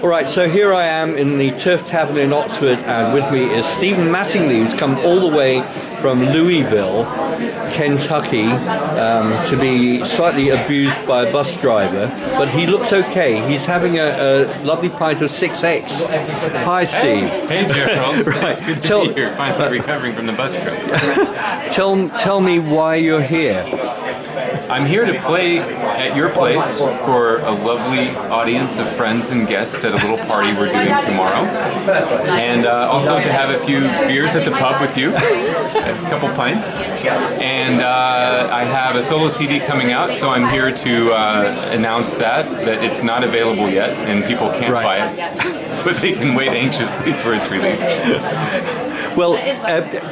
All right, so here I am in the Turf Tavern in Oxford, and with me is Stephen Mattingly, who's come all the way from Louisville, Kentucky, to be slightly abused by a bus driver, but he looks okay. He's having a lovely pint of 6X. Hi, Steve. Hey, Gerald. Right. It's good to be here, finally recovering from the bus trip. Tell me why you're here. I'm here to play at your place for a lovely audience of friends and guests at a little party we're doing tomorrow. And also to have a few beers at the pub with you, a couple pints. And I have a solo CD coming out, so I'm here to announce that it's not available yet and people can't buy it, but they can wait anxiously for its release. Well,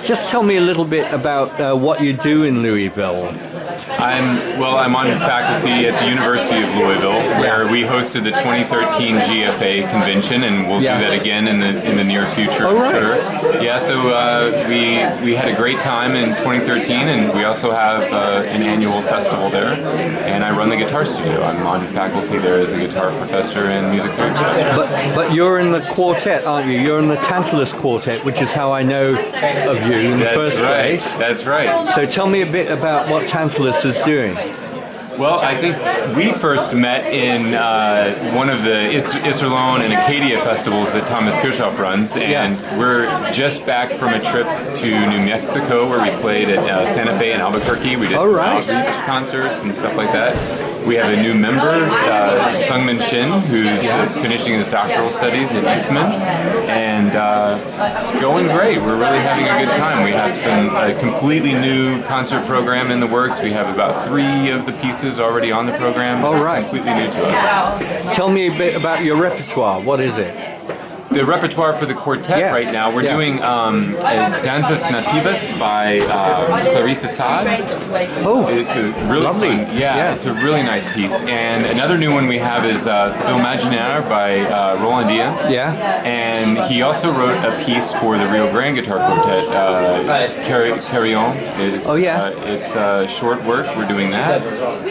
just tell me a little bit about what you do in Louisville. I'm on faculty at the University of Louisville, where we hosted the 2013 GFA convention, and we'll do that again in the near future. Oh, right. Sure. Yeah, so we had a great time in 2013, and we also have an annual festival there, and I run the guitar studio. I'm on faculty there as a guitar professor and music theory professor. But you're in the quartet, aren't you? You're in the Tantalus Quartet, which is how I know of you in the first place. That's right. So tell me a bit about what Tantalus is doing. Well, I think we first met in one of the Iserlohn and Acadia festivals that Thomas Kirchhoff runs, and we're just back from a trip to New Mexico where we played at Santa Fe and Albuquerque. We did some outreach concerts and stuff like that. We have a new member, Sungmin Shin, who's finishing his doctoral studies at Eastman, and it's going great. We're really having a good time. We have a completely new concert program in the works. We have about 3 of the pieces already on the program. All right. Completely new to us. Tell me a bit about your repertoire. What is it? The repertoire for the quartet right now, we're doing Danzas Nativas by Clarissa Saad. Oh, it's a really lovely. Fun, it's a really nice piece. And another new one we have is Filmaginaire by Roland Diaz. Yeah. And he also wrote a piece for the Rio Grande Guitar Quartet, Carillon. It's short work, we're doing that.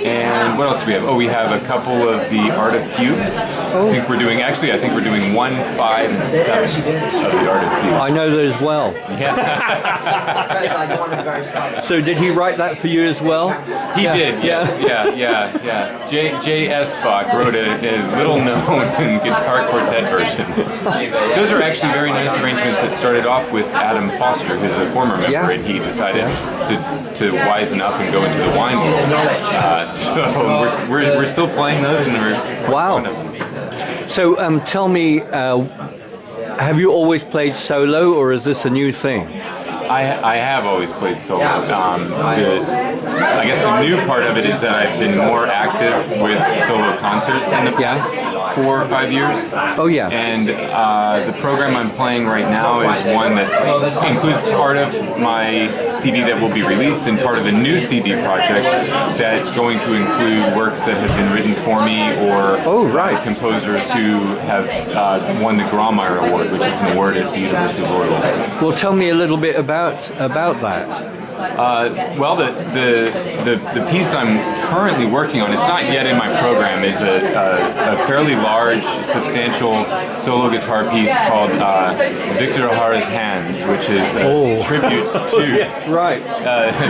And what else do we have? Oh, we have a couple of the Art of Fugue. I think we're doing 1, 5, and 7 of the Art of Fugue. I know those well. Yeah. So did he write that for you as well? He did, yes. Yeah. J.S. Bach wrote a little-known guitar quartet version. Those are actually very nice arrangements that started off with Adam Foster, who's a former member, and he decided to wisen up and go into the wine world. So we're still playing those, and we're one of them. So tell me, have you always played solo, or is this a new thing? I have always played solo. I guess the new part of it is that I've been more active with solo concerts in the past 4 or 5 years. Oh yeah. And the program I'm playing right now is one that includes part of my CD that will be released and part of a new CD project that's going to include works that have been written for me or by composers who have won the Grawemeyer Award, which is an award at the University of Louisville. Well, tell me a little bit about that. Well, the piece I'm currently working on, it's not yet in my program, is a fairly large, substantial solo guitar piece called Victor O'Hara's Hands, which is a tribute to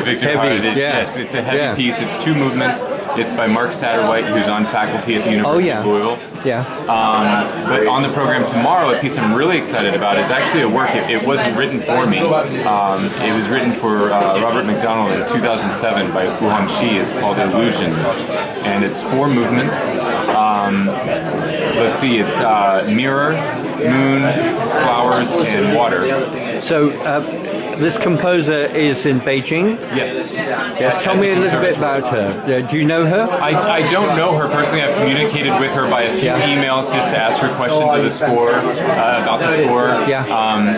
Victor O'Hara. Yes, it's a heavy piece. It's 2 movements. It's by Mark Satterwhite, who's on faculty at the University of Louisville. But on the program tomorrow, a piece I'm really excited about is actually a work. It wasn't written for me. It was written for Robert McDonald in 2007 by Fu Hong Shi. It's called Illusions, and it's 4 movements. Let's see, it's mirror, moon, flowers, and water. So this composer is in Beijing? Yes. Tell me a little bit about her. Do you know her? I don't know her personally. I've communicated with her by a few emails just to ask her questions of the score, about the score.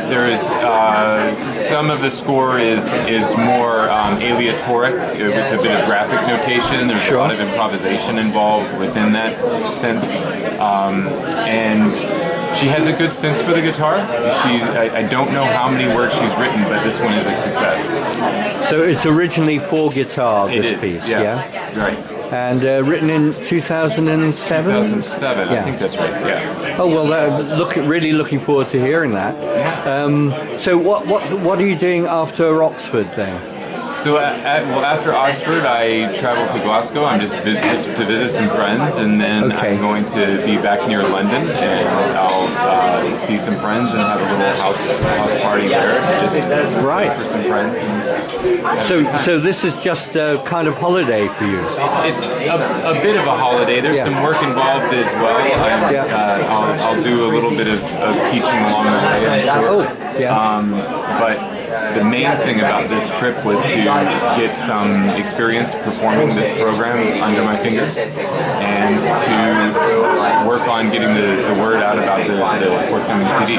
There is some of the score is more aleatoric with a bit of graphic notation. There's a lot of improvisation involved within that sense. And she has a good sense for the guitar. I don't know how many works she's written, but this one is a success. So it's originally for guitar, this piece, Right. and written in 2007. 2007, Yeah. I think that's right. Yeah. Oh well, really looking forward to hearing that. So what are you doing after Oxford then? So after Oxford, I travel to Glasgow. I'm just to visit some friends, and then I'm going to be back near London, and I'll see some friends and have a little house party there. Just for some friends. And so this is just a kind of holiday for you. It's a bit of a holiday. There's some work involved as well. I'll do a little bit of teaching along the way, I'm sure. But the main thing about this trip was to get some experience performing this program under my fingers, and to work on getting the word out about the forthcoming CD.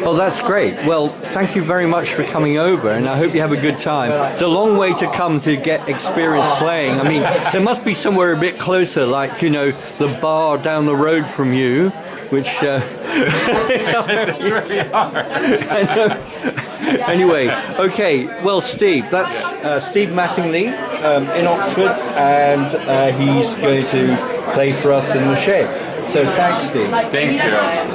Oh, that's great. Well, thank you very much for coming over, and I hope you have a good time. It's a long way to come to get experience playing. I mean, there must be somewhere a bit closer, like, the bar down the road from you, which... That's where we are. Anyway, okay, well, Steve, that's Steve Mattingly in Oxford, and he's going to play for us in the shed. So thanks, Steve. Thanks, Gerald.